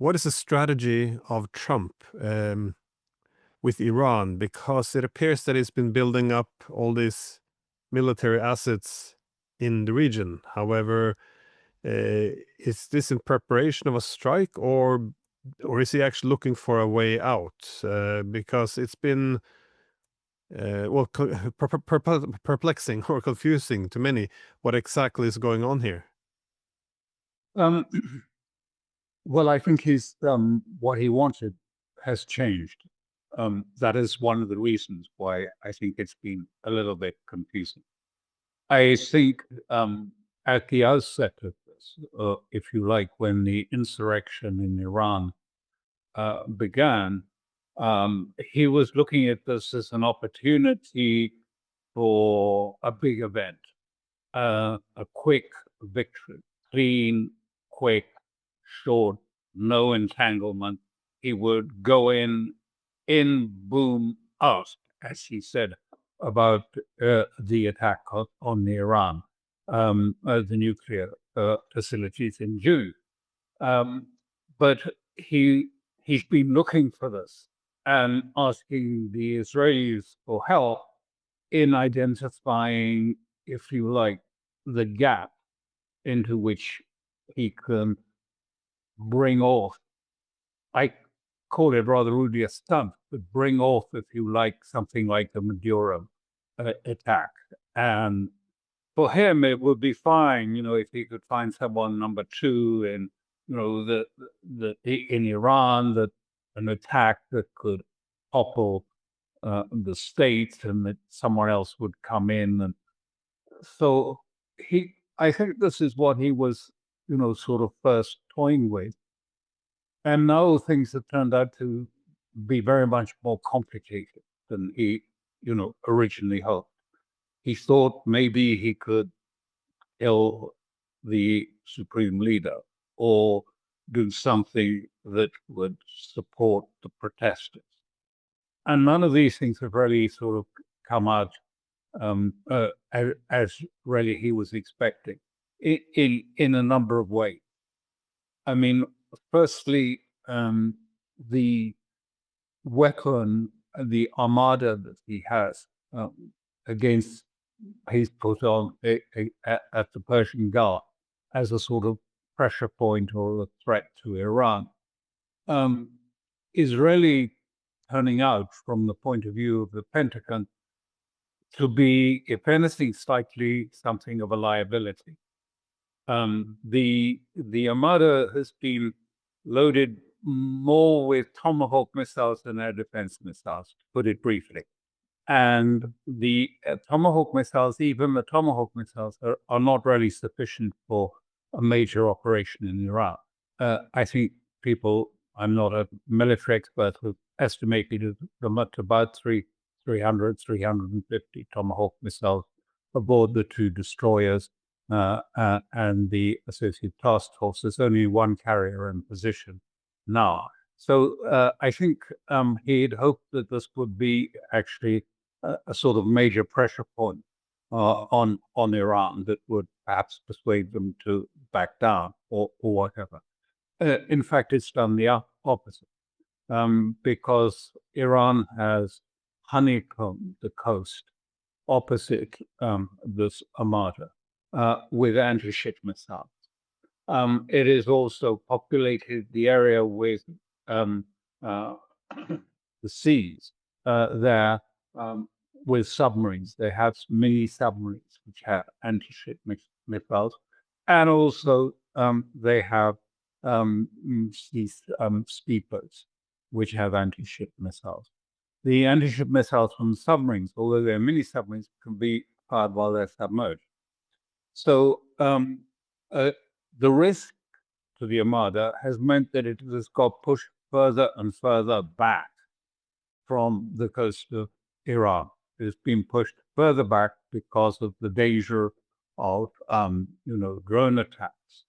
What is the strategy of Trump with Iran? Because it appears that he's been building up all these military assets in the region. However, is this in preparation of a strike, or is he actually looking for a way out? Because it's been perplexing or confusing to many what exactly is going on here. Um, well, I think what he wanted has changed. That is one of the reasons why I think it's been a little bit confusing. I think at the outset of this, if you like, when the insurrection in Iran began, he was looking at this as an opportunity for a big event, a quick victory, clean, quick, short, no entanglement. He would go in, boom, out, as he said about the attack on Iran, the nuclear facilities in June. But he's been looking for this and asking the Israelis for help in identifying, if you like, the gap into which he can bring off, I call it rather rudely a stunt, but bring off, if you like, something like the Maduro attack. And for him, it would be fine, if he could find someone number two in, in Iran, that an attack that could topple the state, and that someone else would come in. And so I think this is what he was, sort of first toying with. And now things have turned out to be very much more complicated than he, originally hoped. He thought maybe he could kill the supreme leader or do something that would support the protesters. And none of these things have really sort of come out as really he was expecting in a number of ways. I mean, firstly, the weapon, the armada that he has against, he's put on at the Persian Gulf as a sort of pressure point or a threat to Iran, is really turning out, from the point of view of the Pentagon, to be, if anything, slightly something of a liability. The armada has been loaded more with Tomahawk missiles than air defense missiles, to put it briefly. And the Tomahawk missiles, even the Tomahawk missiles, are not really sufficient for a major operation in Iraq. I think people, I'm not a military expert, have estimated them at about 300, 350 Tomahawk missiles aboard the two destroyers and the associated task force. There's only one carrier in position now. So I think he'd hoped that this would be actually a sort of major pressure point on Iran that would perhaps persuade them to back down or whatever. In fact, it's done the opposite, because Iran has honeycombed the coast opposite this armada with anti-ship missiles. It has also populated the area with the seas there with submarines. They have mini submarines which have anti-ship missiles, and also they have speedboats which have anti-ship missiles. The anti-ship missiles from submarines, although they're mini submarines, can be fired while they're submerged. So the risk to the armada has meant that it has got pushed further and further back from the coast of Iran. It has been pushed further back because of the danger of, drone attacks.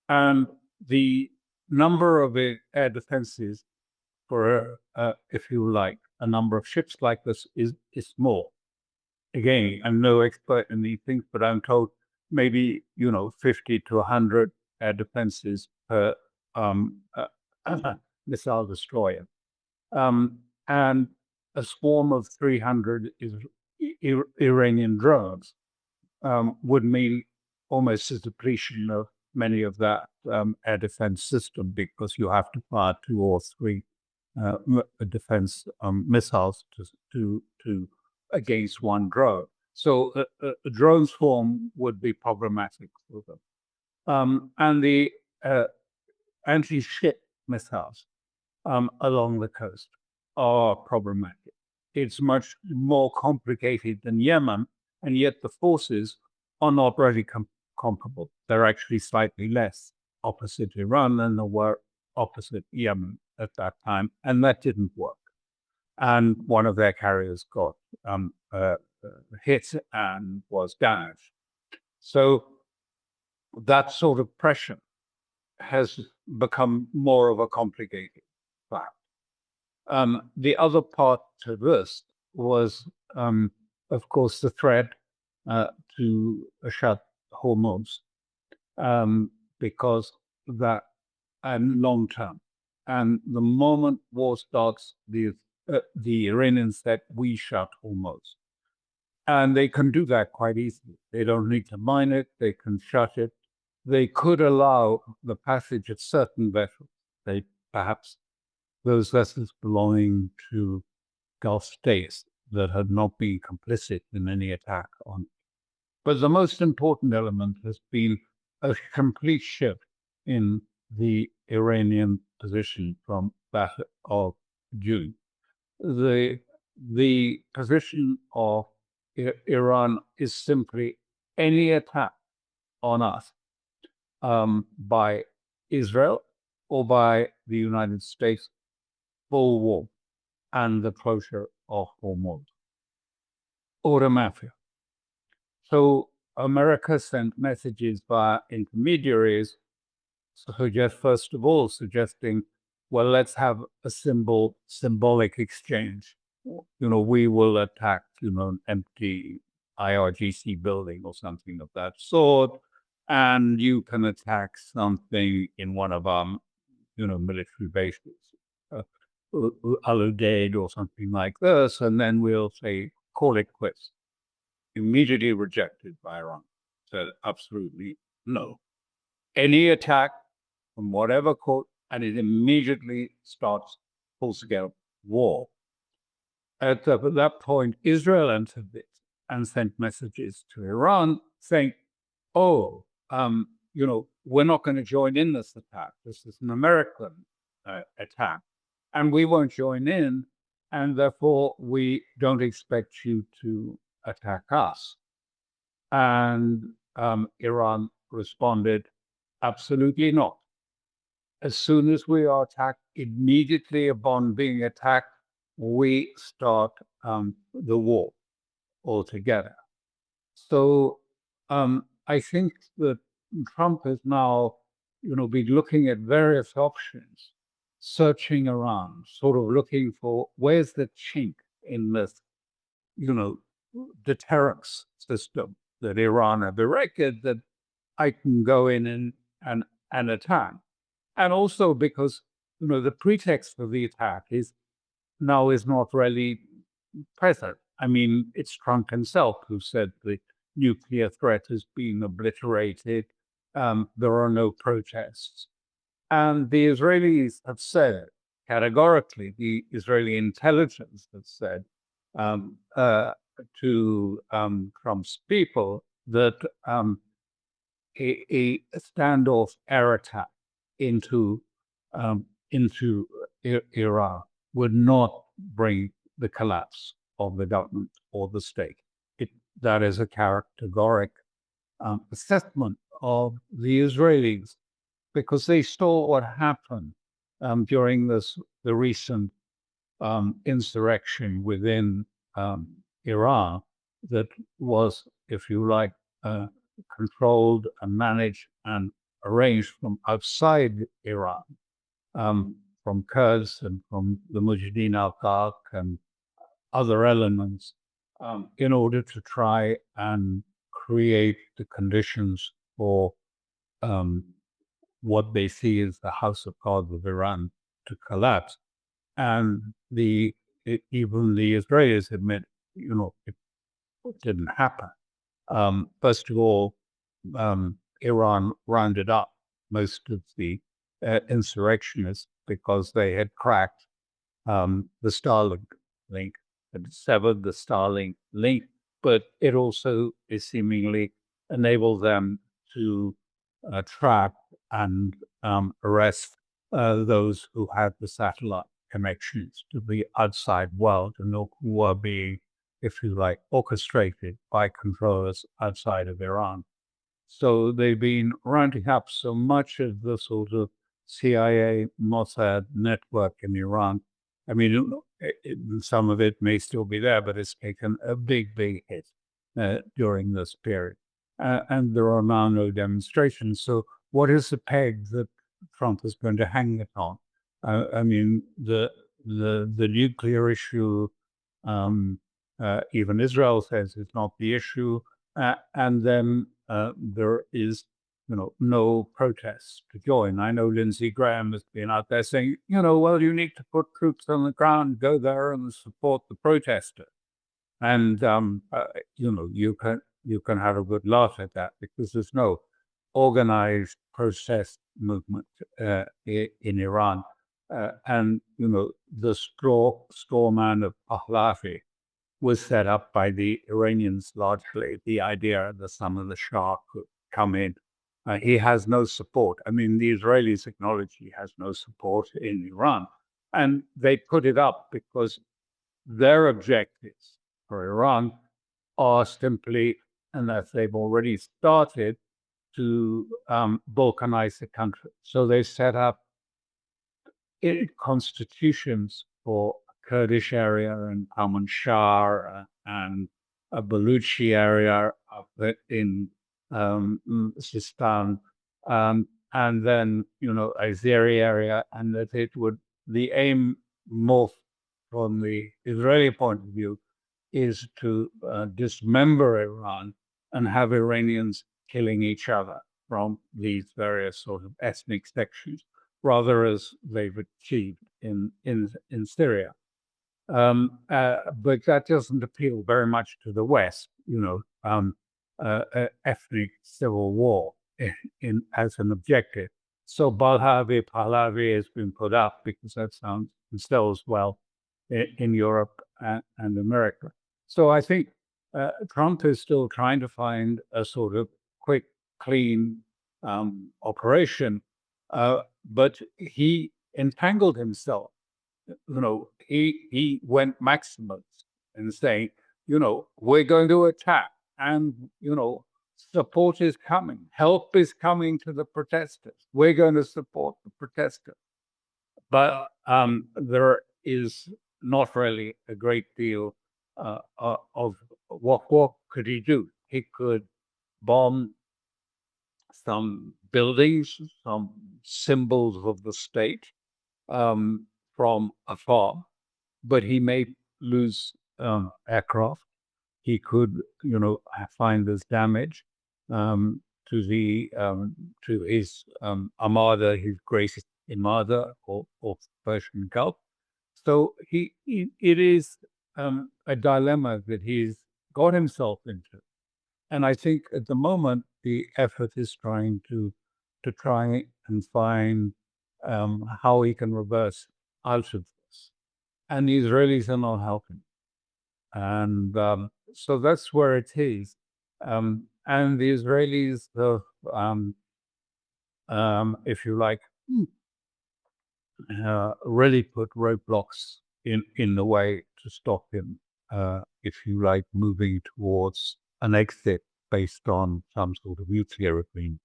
And the number of air defenses for, if you like, a number of ships like this is small. Again, I'm no expert in these things, but I'm told maybe, 50 to 100 air defenses per missile destroyer. And a swarm of 300 Iranian drones would mean almost a depletion of many of that air defense system, because you have to fire 2 or 3 defense missiles to against one drone. So a drone swarm would be problematic for them. And the anti-ship missiles along the coast are problematic. It's much more complicated than Yemen, and yet the forces are not really comparable. They're actually slightly less opposite Iran than they were opposite Yemen at that time, and that didn't work. And one of their carriers got hit and was damaged. So that sort of pressure has become more of a complicated fact. The other part to this was, of course, the threat to shut Hormuz, because that, and long term. And the moment war starts, the Iranians said, we shut Hormuz. And they can do that quite easily. They don't need to mine it, they can shut it. They could allow the passage of certain vessels, perhaps those vessels belonging to Gulf states that had not been complicit in any attack on it. But the most important element has been a complete shift in the Iranian position from that of June. The position of Iran is simply any attack on us by Israel or by the United States, full war and the closure of Hormuz, or the mafia. So America sent messages via intermediaries, first of all, suggesting, well, let's have a symbolic exchange. We will attack, an empty IRGC building or something of that sort, and you can attack something in one of our, military bases, Al-Udeid or something like this, and then we'll say, call it quits. Immediately rejected by Iran. Said absolutely no. Any attack from whatever court, and it immediately starts full-scale war. At that point, Israel entered it and sent messages to Iran saying, oh, we're not going to join in this attack. This is an American attack, and we won't join in, and therefore we don't expect you to attack us. And Iran responded, absolutely not. As soon as we are attacked, immediately upon being attacked, we start the war altogether. So I think that Trump has now, been looking at various options, searching around, sort of looking for where's the chink in this, deterrence system that Iran have erected that I can go in and attack. And also because, the pretext for the attack is not really present. I mean, it's Trump himself who said the nuclear threat has been obliterated. There are no protests. And the Israelis have said categorically, the Israeli intelligence has said to Trump's people that a standoff air attack into Iran would not bring the collapse of the government or the state. That is a categoric assessment of the Israelis, because they saw what happened during the recent insurrection within Iran that was, if you like, controlled and managed and arranged from outside Iran, from Kurds and from the Mujahideen al-Khalq and other elements, in order to try and create the conditions for what they see as the house of cards of Iran to collapse. And even the Israelis admit, it didn't happen. First of all, Iran rounded up most of the insurrectionists because they had cracked the Starlink link, had severed the Starlink link, but it also is seemingly enabled them to track and arrest those who had the satellite connections to the outside world and who were being, if you like, orchestrated by controllers outside of Iran. So they've been rounding up so much of the sort of CIA Mossad network in Iran. I mean, some of it may still be there, but it's taken a big hit during this period. And there are now no demonstrations. So what is the peg that Trump is going to hang it on? I mean, the nuclear issue, even Israel says it's not the issue. And then there is, no protests to join. I know Lindsey Graham has been out there saying, well, you need to put troops on the ground, go there and support the protester. And you can have a good laugh at that because there's no organized protest movement in Iran. And the straw man of Pahlavi was set up by the Iranians largely. The idea that some of the Shah could come in. He has no support. I mean, the Israelis acknowledge he has no support in Iran. And they put it up because their objectives for Iran are simply, and that they've already started, to balkanize the country. So they set up constitutions for Kurdish area and Kermanshah and a Baluchi area in Sistan, and then Azeri area, and that the aim more from the Israeli point of view is to dismember Iran and have Iranians killing each other from these various sort of ethnic sections, rather as they've achieved in Syria. But that doesn't appeal very much to the West, ethnic civil war as an objective. So Pahlavi has been put up because that sells well in Europe and America. So I think Trump is still trying to find a sort of quick, clean operation, but he entangled himself. He went maximalist and saying, we're going to attack, and support is coming, help is coming to the protesters. We're going to support the protesters, but there is not really a great deal of what could he do. He could bomb some buildings, some symbols of the state from afar, but he may lose aircraft. He could, find this damage to his armada, his greatest armada, or Persian Gulf. So it is a dilemma that he's got himself into. And I think at the moment, the effort is trying to try and find how he can reverse out of this. And the Israelis are not helping. And so that's where it is. And the Israelis have, if you like, really put roadblocks in the way to stop him, if you like, moving towards an exit based on some sort of nuclear agreement.